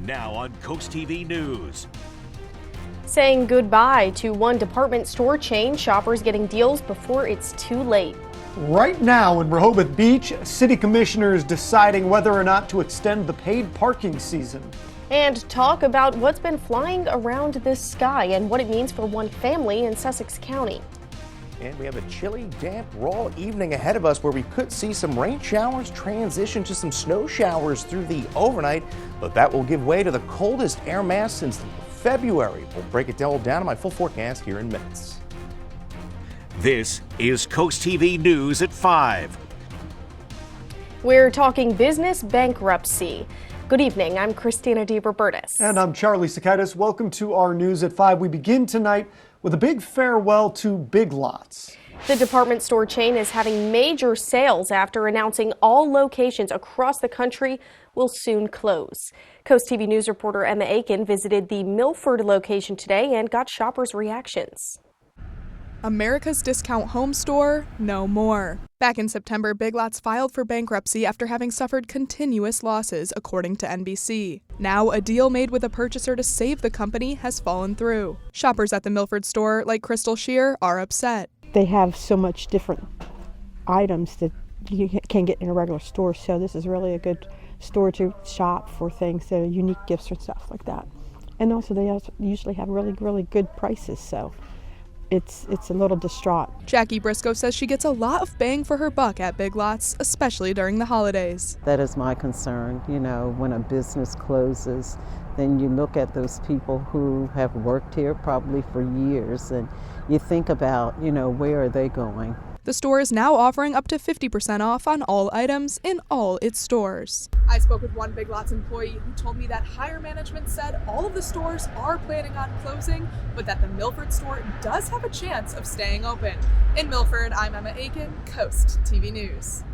Now on CoastTV News. Saying goodbye to one department store chain, shoppers getting deals before it's too late. Right now in Rehoboth Beach, city commissioners deciding whether or not to extend the paid parking season. And talk about what's been flying around this sky and what it means for one family in Sussex County. And we have a chilly, damp, raw evening ahead of us where we could see some rain showers transition to some snow showers through the overnight, but that will give way to the coldest air mass since February. We'll break it all down in my full forecast here in minutes. This is CoastTV News at 5. We're talking business bankruptcy. Good evening, I'm Christina DeRobertis. And I'm Charlie Sakaitis. Welcome to our News at 5. We begin tonight with a big farewell to Big Lots. The department store chain is having major sales after announcing all locations across the country will soon close. CoastTV News reporter Emma Aiken visited the Milford location today and got shoppers' reactions. America's discount home store, no more. Back in September, Big Lots filed for bankruptcy after having suffered continuous losses, according to NBC. Now, a deal made with a purchaser to save the company has fallen through. Shoppers at the Milford store, like Crystal Shear, are upset. They have so much different items that you can't get in a regular store, so this is really a good store to shop for things that are unique gifts and stuff like that. And also, they usually have really good prices, so it's a little distraught. Jackie Briscoe says she gets a lot of bang for her buck at Big Lots, especially during the holidays. That is my concern. You know, when a business closes, then you look at those people who have worked here probably for years and you think about, where are they going? The store is now offering up to 50% off on all items in all its stores. I spoke with one Big Lots employee who told me that higher management said all of the stores are planning on closing, but that the Milford store does have a chance of staying open. In Milford, I'm Emma Aiken, Coast TV News.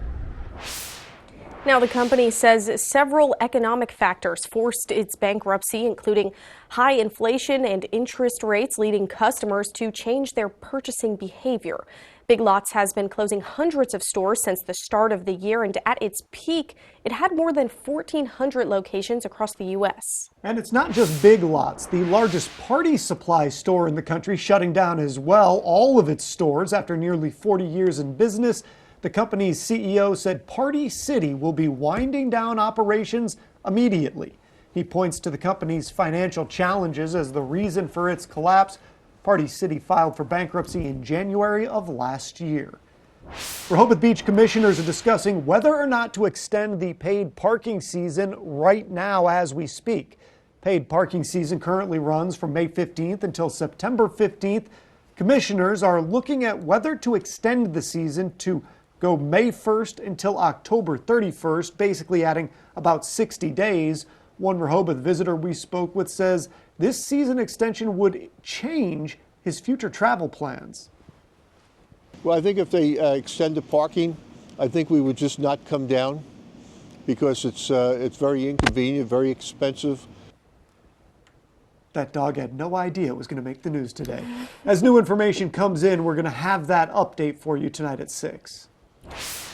Now, the company says several economic factors forced its bankruptcy, including high inflation and interest rates, leading customers to change their purchasing behavior. Big Lots has been closing hundreds of stores since the start of the year, and at its peak, it had more than 1,400 locations across the U.S. And it's not just Big Lots. The largest party supply store in the country shutting down as well, all of its stores after nearly 40 years in business. The company's CEO said Party City will be winding down operations immediately. He points to the company's financial challenges as the reason for its collapse. Party City filed for bankruptcy in January of last year. Rehoboth Beach commissioners are discussing whether or not to extend the paid parking season right now as we speak. Paid parking season currently runs from May 15th until September 15th. Commissioners are looking at whether to extend the season to go May 1st until October 31st, basically adding about 60 days. One Rehoboth visitor we spoke with says this season extension would change his future travel plans. Well, I think if they extend the parking, I think we would just not come down because it's very inconvenient, very expensive. That dog had no idea it was going to make the news today. As new information comes in, we're going to have that update for you tonight at 6.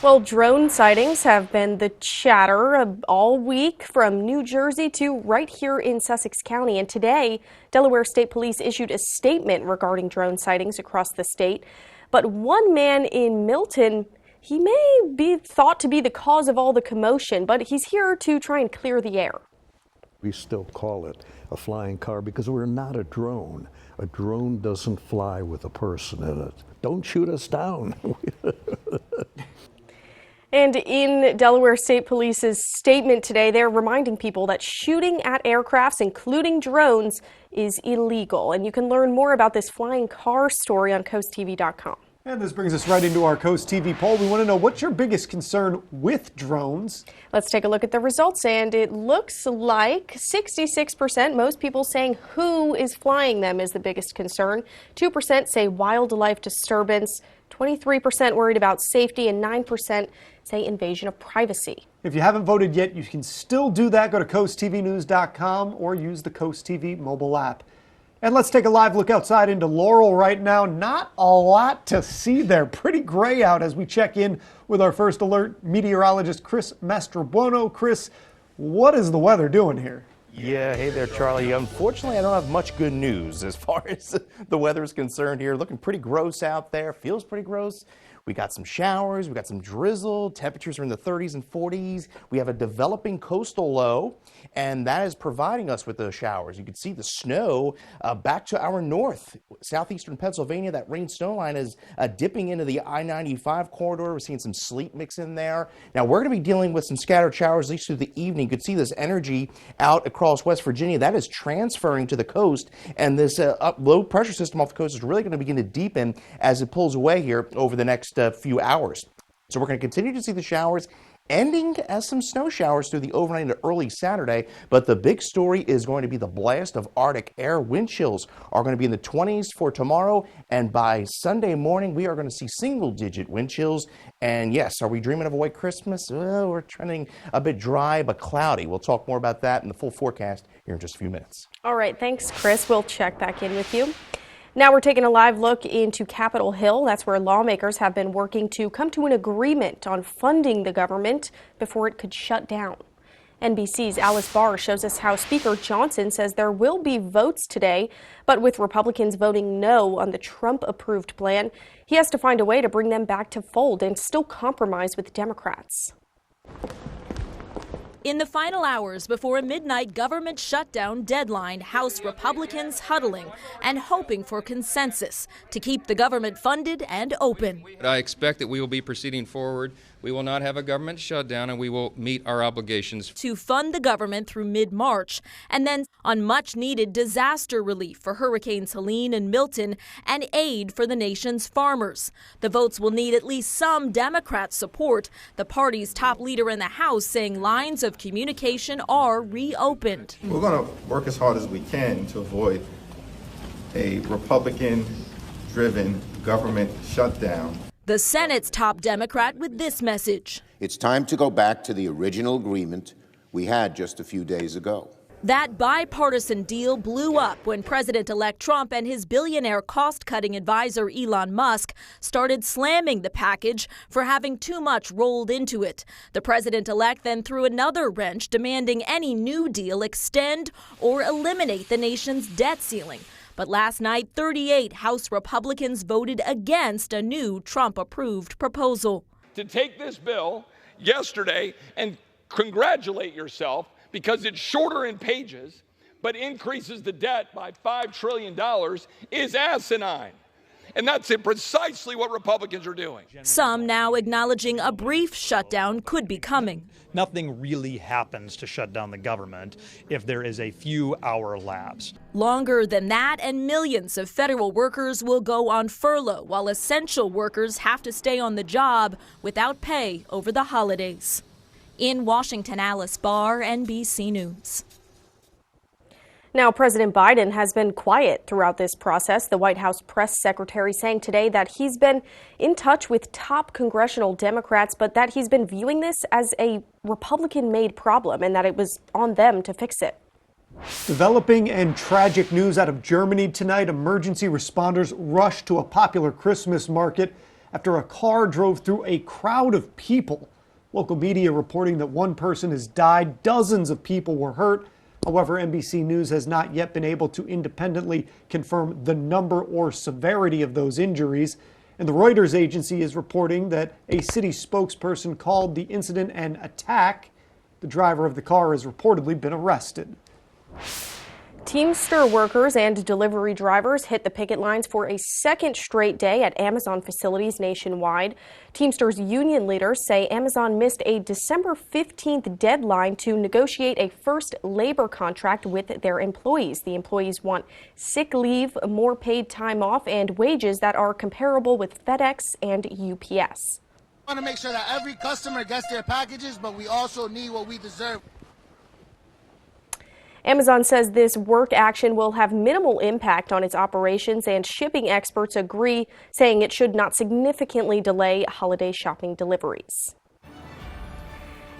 Well, drone sightings have been the chatter all week from New Jersey to right here in Sussex County. And today, Delaware State Police issued a statement regarding drone sightings across the state. But one man in Milton, he may be thought to be the cause of all the commotion, but he's here to try and clear the air. We still call it a flying car because we're not a drone. A drone doesn't fly with a person in it. Don't shoot us down. And in Delaware State Police's statement today, they're reminding people that shooting at aircrafts, including drones, is illegal. And you can learn more about this flying car story on CoastTV.com. And this brings us right into our Coast TV poll. We want to know, what's your biggest concern with drones? Let's take a look at the results, and it looks like 66%, most people saying who is flying them is the biggest concern. 2% say wildlife disturbance, 23% worried about safety, and 9% say invasion of privacy. If you haven't voted yet, you can still do that. Go to coasttvnews.com or use the Coast TV mobile app. And let's take a live look outside into Laurel right now. Not a lot to see there. Pretty gray out as we check in with our first alert meteorologist, Chris Mastrobuono. Chris, what is the weather doing here? Yeah, hey there, Charlie. Unfortunately, I don't have much good news as far as the weather is concerned here. Looking pretty gross out there. Feels pretty gross. We got some showers, we got some drizzle, temperatures are in the 30s and 40s. We have a developing coastal low, and that is providing us with those showers. You can see the snow back to our north, southeastern Pennsylvania. That rain snow line is dipping into the I-95 corridor. We're seeing some sleet mix in there. Now, we're going to be dealing with some scattered showers, at least through the evening. You could see this energy out across West Virginia. That is transferring to the coast, and this low pressure system off the coast is really going to begin to deepen as it pulls away here over the next few hours. So we're going to continue to see the showers ending as some snow showers through the overnight into early Saturday. But the big story is going to be the blast of Arctic air. Wind chills are going to be in the 20s for tomorrow. And by Sunday morning, we are going to see single-digit wind chills. And yes, are we dreaming of a white Christmas? Well, we're trending a bit dry but cloudy. We'll talk more about that in the full forecast here in just a few minutes. All right, thanks, Chris. We'll check back in with you. Now we're taking a live look into Capitol Hill. That's where lawmakers have been working to come to an agreement on funding the government before it could shut down. NBC's Alice Barr shows us how Speaker Johnson says there will be votes today, but with Republicans voting no on the Trump-approved plan, he has to find a way to bring them back to fold and still compromise with Democrats. In the final hours before a midnight government shutdown deadline, House Republicans huddling and hoping for consensus to keep the government funded and open. I expect that we will be proceeding forward. We will not have a government shutdown, and we will meet our obligations to fund the government through mid-March, and then on much-needed disaster relief for Hurricanes Helene and Milton and aid for the nation's farmers. The votes will need at least some Democrat support. The party's top leader in the House saying lines of communication are reopened. We're going to work as hard as we can to avoid a Republican-driven government shutdown. The Senate's top Democrat with this message. It's time to go back to the original agreement we had just a few days ago. That bipartisan deal blew up when President-elect Trump and his billionaire cost-cutting advisor Elon Musk started slamming the package for having too much rolled into it. The president-elect then threw another wrench, demanding any new deal extend or eliminate the nation's debt ceiling. But last night, 38 House Republicans voted against a new Trump-approved proposal. To take this bill yesterday and congratulate yourself because it's shorter in pages but increases the debt by $5 trillion is asinine. And that's precisely what Republicans are doing. Some now acknowledging a brief shutdown could be coming. Nothing really happens to shut down the government if there is a few-hour lapse. Longer than that, and millions of federal workers will go on furlough, while essential workers have to stay on the job without pay over the holidays. In Washington, Alice Barr, NBC News. Now, President Biden has been quiet throughout this process. The White House press secretary saying today that he's been in touch with top congressional Democrats, but that he's been viewing this as a Republican-made problem and that it was on them to fix it. Developing and tragic news out of Germany tonight. Emergency responders rushed to a popular Christmas market after a car drove through a crowd of people. Local media reporting that one person has died, dozens of people were hurt. However, NBC News has not yet been able to independently confirm the number or severity of those injuries. And the Reuters agency is reporting that a city spokesperson called the incident an attack. The driver of the car has reportedly been arrested. Teamster workers and delivery drivers hit the picket lines for a second straight day at Amazon facilities nationwide. Teamsters union leaders say Amazon missed a December 15th deadline to negotiate a first labor contract with their employees. The employees want sick leave, more paid time off, and wages that are comparable with FedEx and UPS. We want to make sure that every customer gets their packages, but we also need what we deserve. Amazon says this work action will have minimal impact on its operations, and shipping experts agree, saying it should not significantly delay holiday shopping deliveries.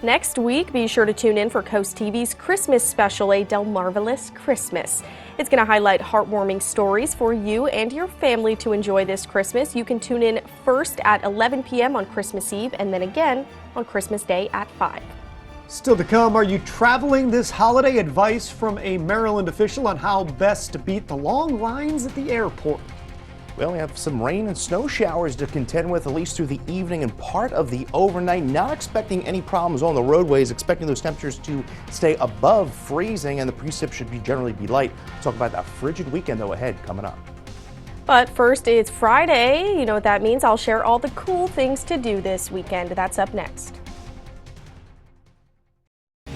Next week, be sure to tune in for CoastTV's Christmas special, A Del Marvelous Christmas. It's going to highlight heartwarming stories for you and your family to enjoy this Christmas. You can tune in first at 11 p.m. on Christmas Eve and then again on Christmas Day at 5. Still to come, are you traveling this holiday? Advice from a Maryland official on how best to beat the long lines at the airport. Well, we have some rain and snow showers to contend with, at least through the evening and part of the overnight. Not expecting any problems on the roadways, expecting those temperatures to stay above freezing, and the precip should generally be light. Talk about that frigid weekend, though, ahead coming up. But first, it's Friday. You know what that means. I'll share all the cool things to do this weekend. That's up next.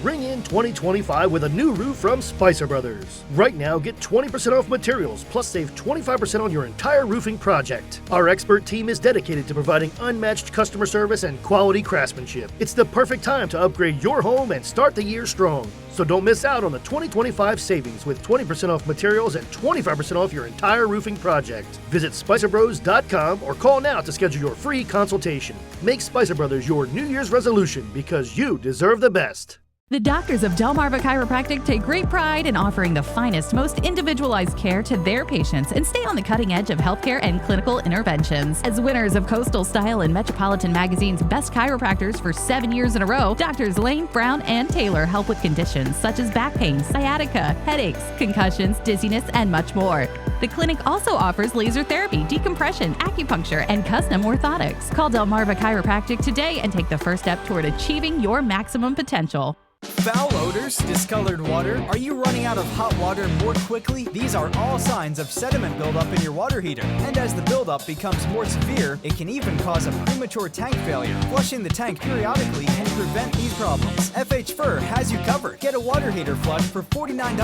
Ring in 2025 with a new roof from Spicer Brothers. Right now, get 20% off materials, plus save 25% on your entire roofing project. Our expert team is dedicated to providing unmatched customer service and quality craftsmanship. It's the perfect time to upgrade your home and start the year strong. So don't miss out on the 2025 savings with 20% off materials and 25% off your entire roofing project. Visit SpicerBros.com or call now to schedule your free consultation. Make Spicer Brothers your New Year's resolution because you deserve the best. The doctors of Delmarva Chiropractic take great pride in offering the finest, most individualized care to their patients and stay on the cutting edge of healthcare and clinical interventions. As winners of Coastal Style and Metropolitan Magazine's Best Chiropractors for 7 years in a row, Doctors Lane, Brown, and Taylor help with conditions such as back pain, sciatica, headaches, concussions, dizziness, and much more. The clinic also offers laser therapy, decompression, acupuncture, and custom orthotics. Call Delmarva Chiropractic today and take the first step toward achieving your maximum potential. Foul odors, discolored water, are you running out of hot water more quickly? These are all signs of sediment buildup in your water heater. And as the buildup becomes more severe, it can even cause a premature tank failure. Flushing the tank periodically can prevent these problems. FH Fur has you covered. Get a water heater flush for $49.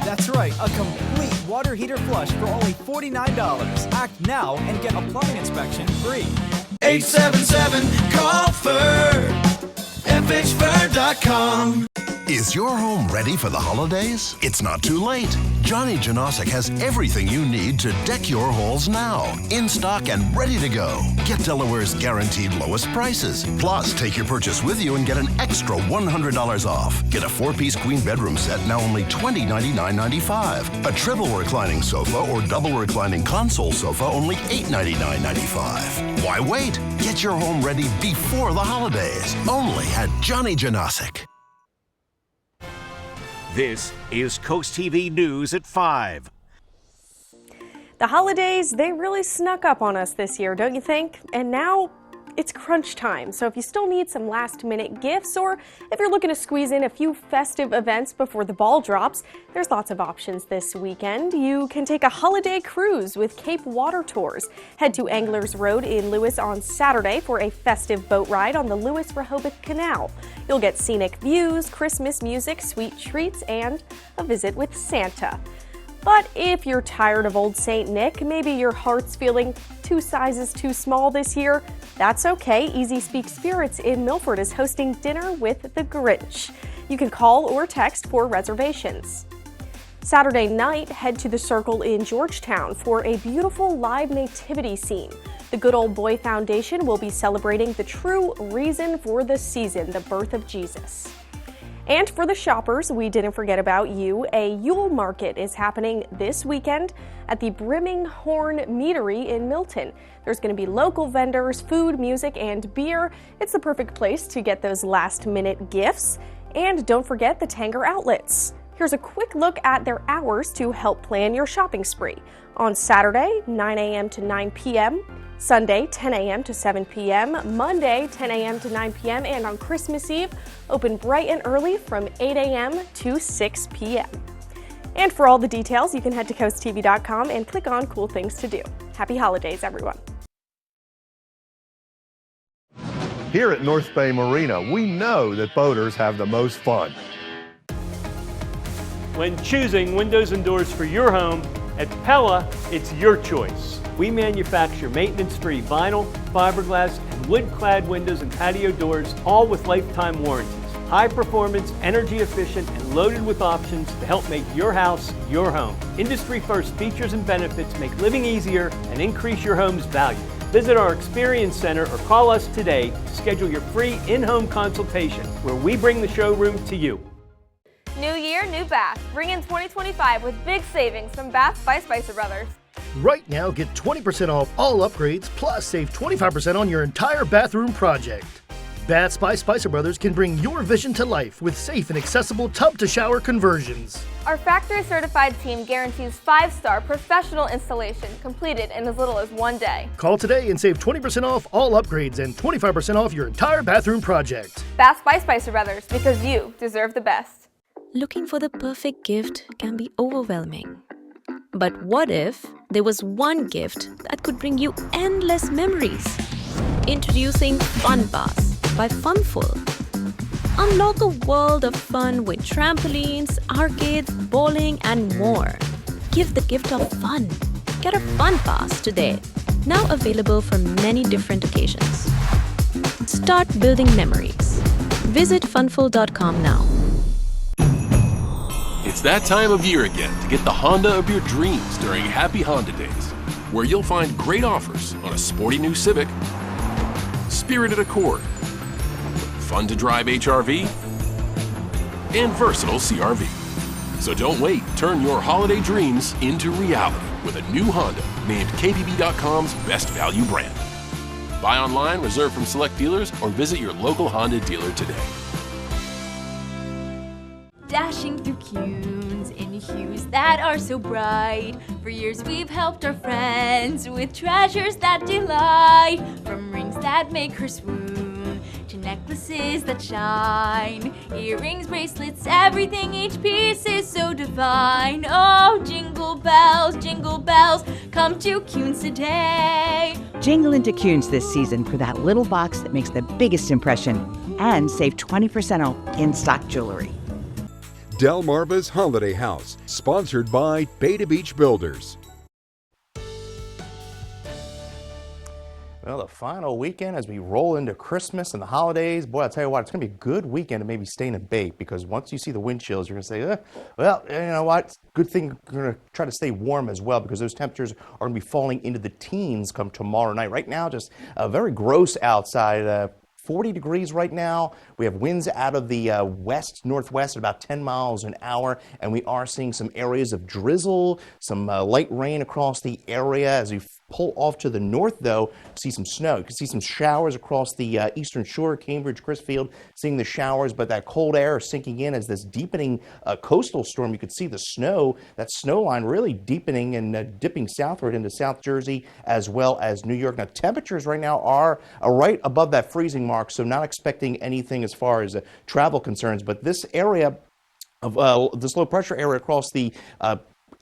That's right, a complete water heater flush for only $49. Act now and get a plumbing inspection free. 877-CALL-FUR. FHFur.com. Is your home ready for the holidays? It's not too late. Johnny Janosic has everything you need to deck your halls now. In stock and ready to go. Get Delaware's guaranteed lowest prices. Plus, take your purchase with you and get an extra $100 off. Get a 4-piece queen bedroom set, now only $20.99.95. A triple reclining sofa or double reclining console sofa, only $899.95. Why wait? Get your home ready before the holidays. Only at Johnny Janosic. This is Coast TV News at 5. The holidays, they really snuck up on us this year, don't you think? And now it's crunch time. So if you still need some last-minute gifts, or if you're looking to squeeze in a few festive events before the ball drops, there's lots of options this weekend. You can take a holiday cruise with Cape Water Tours. Head to Anglers Road in Lewis on Saturday for a festive boat ride on the Lewis-Rehoboth Canal. You'll get scenic views, Christmas music, sweet treats, and a visit with Santa. But if you're tired of Old St. Nick, maybe your heart's feeling 2 sizes too small this year, that's okay. Easy Speak Spirits in Milford is hosting Dinner with the Grinch. You can call or text for reservations. Saturday night, head to the Circle in Georgetown for a beautiful live nativity scene. The Good Old Boy Foundation will be celebrating the true reason for the season, the birth of Jesus. And for the shoppers, we didn't forget about you. A Yule Market is happening this weekend at the Brimming Horn Meadery in Milton. There's going to be local vendors, food, music, and beer. It's the perfect place to get those last-minute gifts. And don't forget the Tanger outlets. Here's a quick look at their hours to help plan your shopping spree. On Saturday, 9 a.m. to 9 p.m., Sunday, 10 a.m. to 7 p.m., Monday, 10 a.m. to 9 p.m., and on Christmas Eve, open bright and early from 8 a.m. to 6 p.m. And for all the details, you can head to CoastTV.com and click on Cool Things to Do. Happy holidays, everyone. Here at North Bay Marina, we know that boaters have the most fun. When choosing windows and doors for your home, at Pella, it's your choice. We manufacture maintenance-free vinyl, fiberglass, and wood-clad windows and patio doors, all with lifetime warranties. High performance, energy efficient, and loaded with options to help make your house your home. Industry-first features and benefits make living easier and increase your home's value. Visit our Experience Center or call us today to schedule your free in-home consultation, where we bring the showroom to you. New year, new bath. Bring in 2025 with big savings from Bath by Spicer Brothers. Right now, get 20% off all upgrades, plus save 25% on your entire bathroom project. Baths by Spicer Brothers can bring your vision to life with safe and accessible tub-to-shower conversions. Our factory-certified team guarantees 5-star professional installation completed in as little as 1 day. Call today and save 20% off all upgrades and 25% off your entire bathroom project. Baths by Spicer Brothers, because you deserve the best. Looking for the perfect gift can be overwhelming. But what if there was one gift that could bring you endless memories? Introducing Fun Pass by Funful. Unlock a world of fun with trampolines, arcades, bowling, and more. Give the gift of fun. Get a Fun Pass today. Now available for many different occasions. Start building memories. Visit funful.com now. It's that time of year again to get the Honda of your dreams during Happy Honda Days, where you'll find great offers on a sporty new Civic, spirited Accord, fun to drive HRV, and versatile CRV. So don't wait, turn your holiday dreams into reality with a new Honda named KBB.com's best value brand. Buy online, reserve from select dealers, or visit your local Honda dealer today. Dashing through cues in hues that are so bright. For years we've helped our friends with treasures that delight. From rings that make her swoon to necklaces that shine. Earrings, bracelets, everything, each piece is so divine. Oh, jingle bells, come to Kuhn's today. Jingle into Kuhn's this season for that little box that makes the biggest impression and save 20% off in-stock jewelry. Delmarva's Holiday House, sponsored by Beta Beach Builders. Well, the final weekend as we roll into Christmas and the holidays, boy, I'll tell you what, it's going to be a good weekend to maybe stay in a bake, because once you see the wind chills, you're going to say, well, you know what, it's a good thing we're going to try to stay warm as well, because those temperatures are going to be falling into the teens come tomorrow night. Right now, just very gross outside. 40 degrees right now. We have winds out of the west-northwest at about 10 miles an hour, and we are seeing some areas of drizzle, some light rain across the area. As we pull off to the north, though, see some snow. You can see some showers across the eastern shore, Cambridge, Crisfield, seeing the showers, but that cold air is sinking in as this deepening coastal storm. You can see the snow, that snow line really deepening and dipping southward into South Jersey as well as New York. Now, temperatures right now are right above that freezing mark, so not expecting anything as far as travel concerns, but this area of this low pressure area across the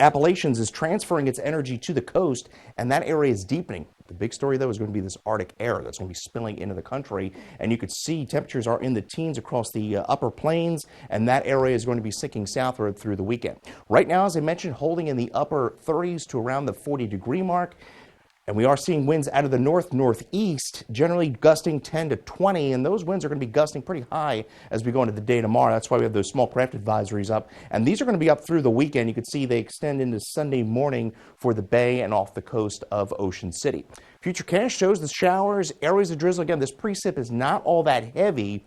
Appalachians is transferring its energy to the coast, and that area is deepening. The big story, though, is going to be this Arctic air that's going to be spilling into the country, and you could see temperatures are in the teens across the upper plains, and that area is going to be sinking southward through the weekend. Right now, as I mentioned, holding in the upper 30s to around the 40-degree mark. And we are seeing winds out of the north-northeast, generally gusting 10 to 20, and those winds are going to be gusting pretty high as we go into the day tomorrow. That's why we have those small craft advisories up. And these are going to be up through the weekend. You can see they extend into Sunday morning for the Bay and off the coast of Ocean City. Futurecast shows the showers, areas of drizzle. Again, this precip is not all that heavy.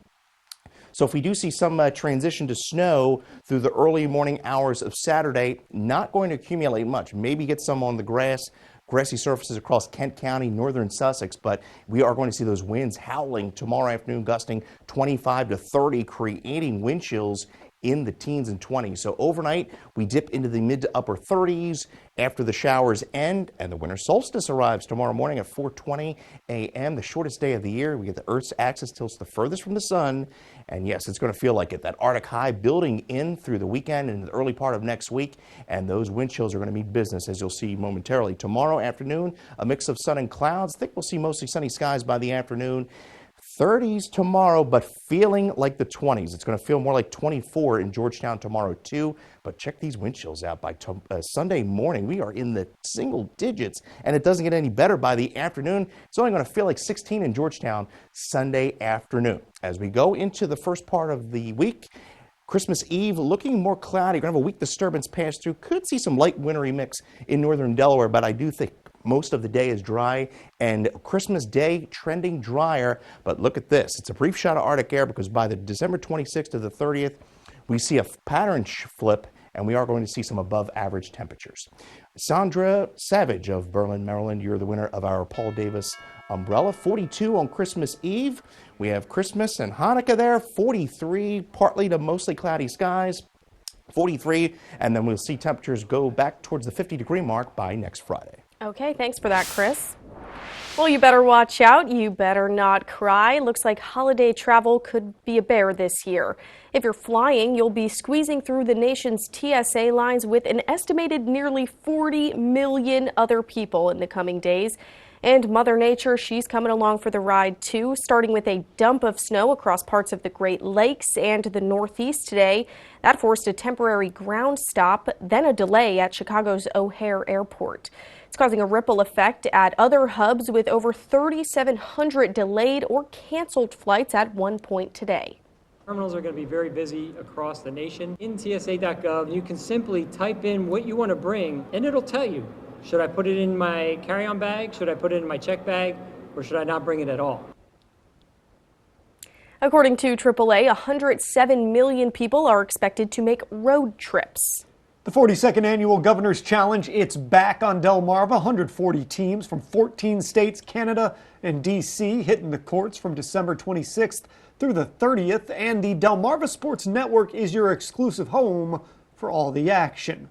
So if we do see some transition to snow through the early morning hours of Saturday, not going to accumulate much. Maybe get some on the grassy surfaces across Kent County, northern Sussex, but we are going to see those winds howling tomorrow afternoon, gusting 25 to 30, creating wind chills in the teens and 20s. So overnight, we dip into the mid to upper 30s after the showers end, and the winter solstice arrives tomorrow morning at 4:20 a.m., the shortest day of the year. We get the Earth's axis tilts the furthest from the sun, and yes, it's going to feel like it. That Arctic high building in through the weekend and the early part of next week, and those wind chills are going to mean business, as you'll see momentarily. Tomorrow afternoon, a mix of sun and clouds. I think we'll see mostly sunny skies by the afternoon. 30s tomorrow, but feeling like the 20s. It's going to feel more like 24 in Georgetown tomorrow, too. But check these wind chills out by Sunday morning. We are in the single digits, and it doesn't get any better by the afternoon. It's only going to feel like 16 in Georgetown Sunday afternoon. As we go into the first part of the week, Christmas Eve looking more cloudy. We're going to have a weak disturbance pass through. Could see some light wintry mix in northern Delaware, but I do think most of the day is dry, and Christmas Day trending drier. But look at this. It's a brief shot of Arctic air, because by the December 26th to the 30th, we see a pattern flip, and we are going to see some above average temperatures. Sandra Savage of Berlin, Maryland, you're the winner of our Paul Davis umbrella. 42 on Christmas Eve. We have Christmas and Hanukkah there. 43, partly to mostly cloudy skies. 43, and then we'll see temperatures go back towards the 50-degree mark by next Friday. Okay, thanks for that, Chris. Well, you better watch out. You better not cry. Looks like holiday travel could be a bear this year. If you're flying, you'll be squeezing through the nation's TSA lines with an estimated nearly 40 million other people in the coming days. And Mother Nature, she's coming along for the ride too, starting with a dump of snow across parts of the Great Lakes and the Northeast today. That forced a temporary ground stop, then a delay at Chicago's O'Hare Airport. It's causing a ripple effect at other hubs with over 3,700 delayed or canceled flights at one point today. Terminals are going to be very busy across the nation. In TSA.gov, you can simply type in what you want to bring, and it'll tell you. Should I put it in my carry-on bag? Should I put it in my check bag? Or should I not bring it at all? According to AAA, 107 million people are expected to make road trips. The 42nd Annual Governor's Challenge, it's back on Delmarva. 140 teams from 14 states, Canada, and D.C. hitting the courts from December 26th through the 30th. And the Delmarva Sports Network is your exclusive home for all the action.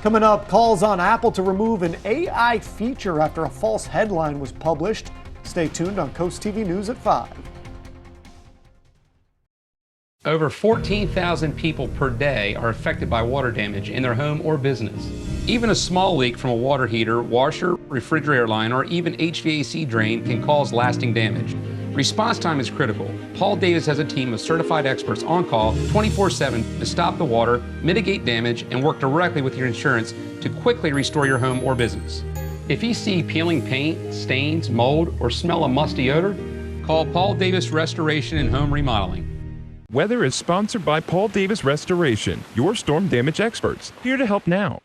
Coming up, calls on Apple to remove an AI feature after a false headline was published. Stay tuned on CoastTV News at 5. Over 14,000 people per day are affected by water damage in their home or business. Even a small leak from a water heater, washer, refrigerator line, or even HVAC drain can cause lasting damage. Response time is critical. Paul Davis has a team of certified experts on call 24/7 to stop the water, mitigate damage, and work directly with your insurance to quickly restore your home or business. If you see peeling paint, stains, mold, or smell a musty odor, call Paul Davis Restoration and Home Remodeling. Weather is sponsored by Paul Davis Restoration, your storm damage experts, here to help now.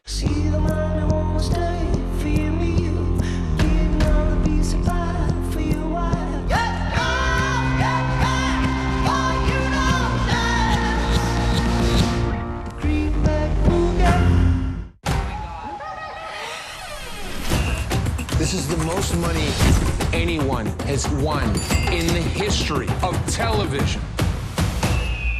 This is the most money anyone has won in the history of television.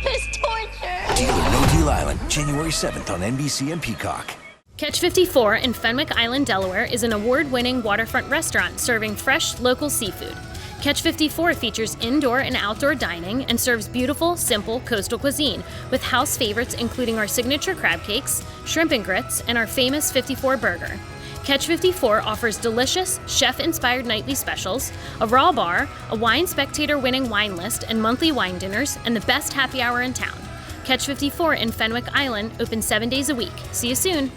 It's torture. Deal or No Deal Island, January 7th on NBC and Peacock. Catch 54 in Fenwick Island, Delaware is an award-winning waterfront restaurant serving fresh, local seafood. Catch 54 features indoor and outdoor dining and serves beautiful, simple coastal cuisine with house favorites including our signature crab cakes, shrimp and grits, and our famous 54 burger. Catch 54 offers delicious, chef-inspired nightly specials, a raw bar, a Wine Spectator winning wine list and monthly wine dinners, and the best happy hour in town. Catch 54 in Fenwick Island, open 7 days a week. See you soon.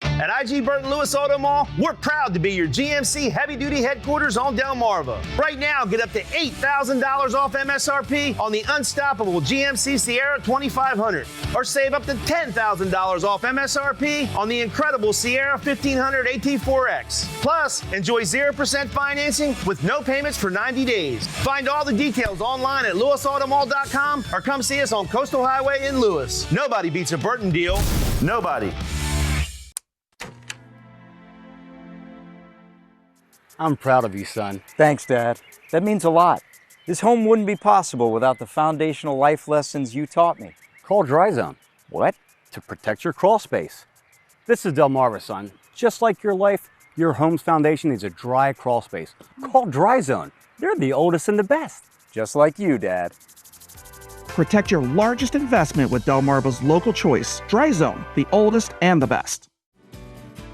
At IG Burton Lewis Auto Mall, we're proud to be your GMC heavy-duty headquarters on Delmarva. Right now, get up to $8,000 off MSRP on the unstoppable GMC Sierra 2500, or save up to $10,000 off MSRP on the incredible Sierra 1500 AT4X. Plus, enjoy 0% financing with no payments for 90 days. Find all the details online at lewisautomall.com or come see us on Coastal Highway in Lewis. Nobody beats a Burton deal. Nobody. I'm proud of you, son. Thanks, Dad. That means a lot. This home wouldn't be possible without the foundational life lessons you taught me. Call Dry Zone. What? To protect your crawl space. This is Delmarva, son. Just like your life, your home's foundation needs a dry crawl space. Call Dry Zone. They're the oldest and the best. Just like you, Dad. Protect your largest investment with Delmarva's local choice, Dry Zone, the oldest and the best.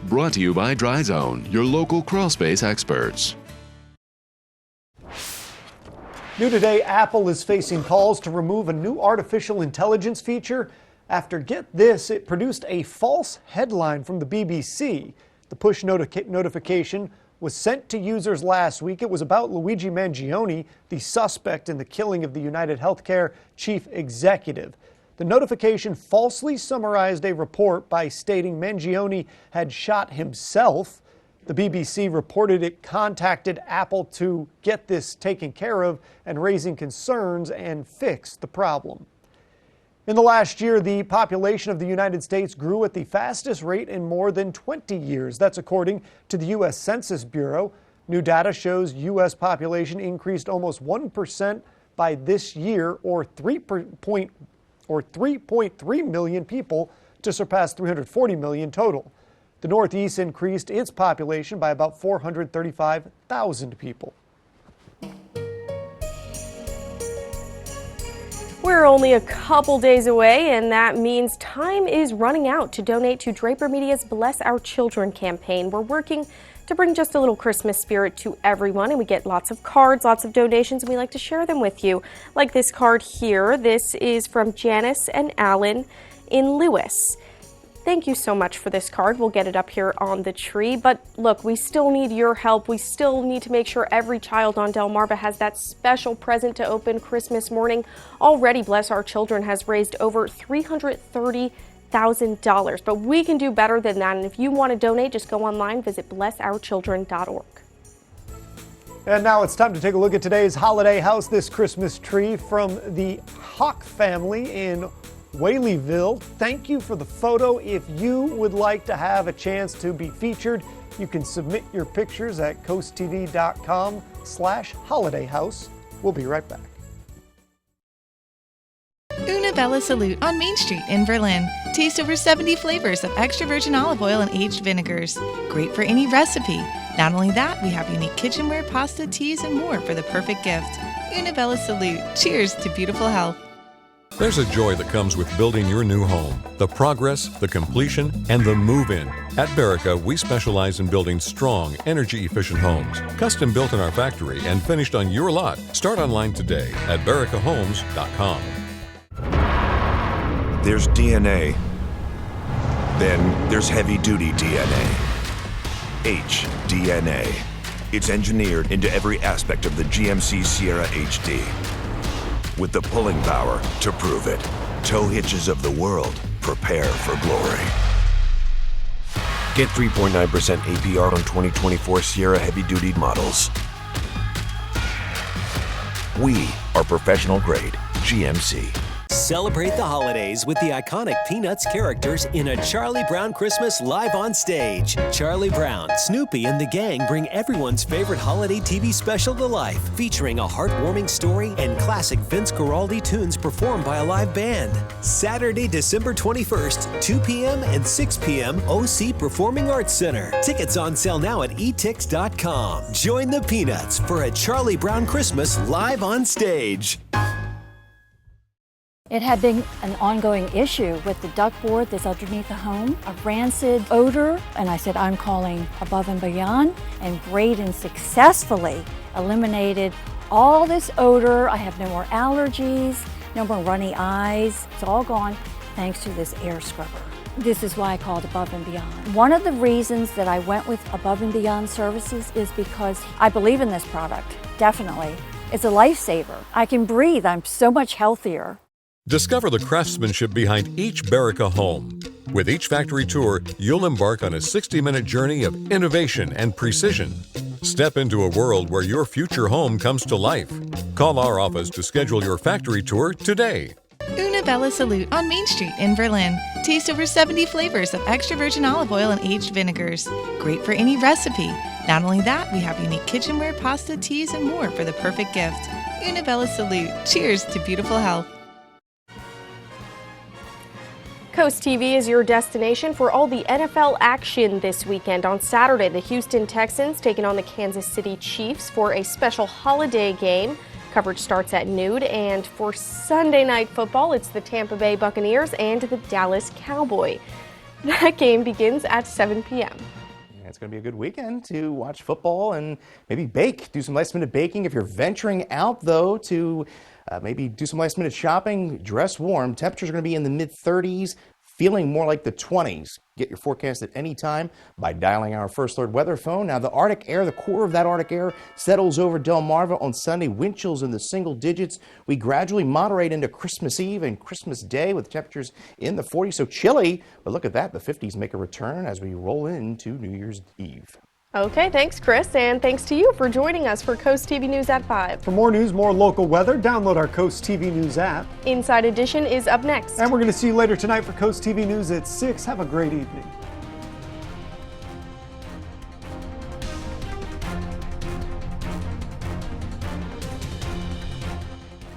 Brought to you by Dry Zone, your local crawl space experts. New today, Apple is facing calls to remove a new artificial intelligence feature after, get this, it produced a false headline from the BBC. The push notification was sent to users last week. It was about Luigi Mangione, the suspect in the killing of the United Healthcare chief executive. The notification falsely summarized a report by stating Mangione had shot himself. The BBC reported it contacted Apple to get this taken care of and raising concerns and fix the problem. In the last year, the population of the United States grew at the fastest rate in more than 20 years. That's according to the U.S. Census Bureau. New data shows U.S. population increased almost 1% by this year, or 3.3 million people, to surpass 340 million total. The Northeast increased its population by about 435,000 people. We're only a couple days away, and that means time is running out to donate to Draper Media's Bless Our Children campaign. We're working to bring just a little Christmas spirit to everyone, and we get lots of cards, lots of donations, and we like to share them with you. Like this card here. This is from Janice and Alan in Lewis. Thank you so much for this card. We'll get it up here on the tree. But look, we still need your help. We still need to make sure every child on Delmarva has that special present to open Christmas morning. Already, Bless Our Children has raised over $330,000. But we can do better than that. And if you want to donate, just go online, visit blessourchildren.org. And now it's time to take a look at today's holiday house. This Christmas tree from the Hawk family in Whaleyville. Thank you for the photo. If you would like to have a chance to be featured, you can submit your pictures at coasttv.com/holidayhouse. We'll be right back. Una Bella Salute on Main Street in Berlin. Taste over 70 flavors of extra virgin olive oil and aged vinegars. Great for any recipe. Not only that, we have unique kitchenware, pasta, teas, and more for the perfect gift. Una Bella Salute. Cheers to beautiful health. There's a joy that comes with building your new home. The progress, the completion, and the move-in. At Berica, we specialize in building strong, energy-efficient homes. Custom built in our factory and finished on your lot. Start online today at bericahomes.com. There's DNA. Then there's heavy-duty DNA. HDNA. It's engineered into every aspect of the GMC Sierra HD. With the pulling power to prove it. Tow hitches of the world, prepare for glory. Get 3.9% APR on 2024 Sierra heavy-duty models. We are professional grade GMC. Celebrate the holidays with the iconic Peanuts characters in a Charlie Brown Christmas live on stage. Charlie Brown, Snoopy, and the gang bring everyone's favorite holiday TV special to life, featuring a heartwarming story and classic Vince Guaraldi tunes performed by a live band. Saturday, December 21st, 2 p.m. and 6 p.m. OC Performing Arts Center. Tickets on sale now at etix.com. Join the Peanuts for a Charlie Brown Christmas live on stage. It had been an ongoing issue with the ductboard that's underneath the home, a rancid odor, and I said, I'm calling Above and Beyond, and Braden successfully eliminated all this odor. I have no more allergies, no more runny eyes. It's all gone thanks to this air scrubber. This is why I called Above and Beyond. One of the reasons that I went with Above and Beyond Services is because I believe in this product, definitely. It's a lifesaver. I can breathe. I'm so much healthier. Discover the craftsmanship behind each Berica home. With each factory tour, you'll embark on a 60-minute journey of innovation and precision. Step into a world where your future home comes to life. Call our office to schedule your factory tour today. Una Bella Salute on Main Street in Berlin. Taste over 70 flavors of extra virgin olive oil and aged vinegars. Great for any recipe. Not only that, we have unique kitchenware, pasta, teas, and more for the perfect gift. Una Bella Salute. Cheers to beautiful health. CoastTV is your destination for all the NFL action this weekend. On Saturday, the Houston Texans taking on the Kansas City Chiefs for a special holiday game. Coverage starts at noon, and for Sunday Night Football, it's the Tampa Bay Buccaneers and the Dallas Cowboys. That game begins at 7 p.m. It's going to be a good weekend to watch football and maybe bake. Do some last-minute baking. If you're venturing out, though, to maybe do some last-minute shopping, dress warm. Temperatures are going to be in the mid-30s, feeling more like the 20s. Get your forecast at any time by dialing our First Alert weather phone. Now, the Arctic air, the core of that Arctic air, settles over Delmarva on Sunday. Wind chills in the single digits. We gradually moderate into Christmas Eve and Christmas Day with temperatures in the 40s. So chilly, but look at that. The 50s make a return as we roll into New Year's Eve. Okay, thanks, Chris, and thanks to you for joining us for Coast TV News at 5. For more news, more local weather, download our Coast TV News app. Inside Edition is up next. And we're going to see you later tonight for Coast TV News at 6. Have a great evening.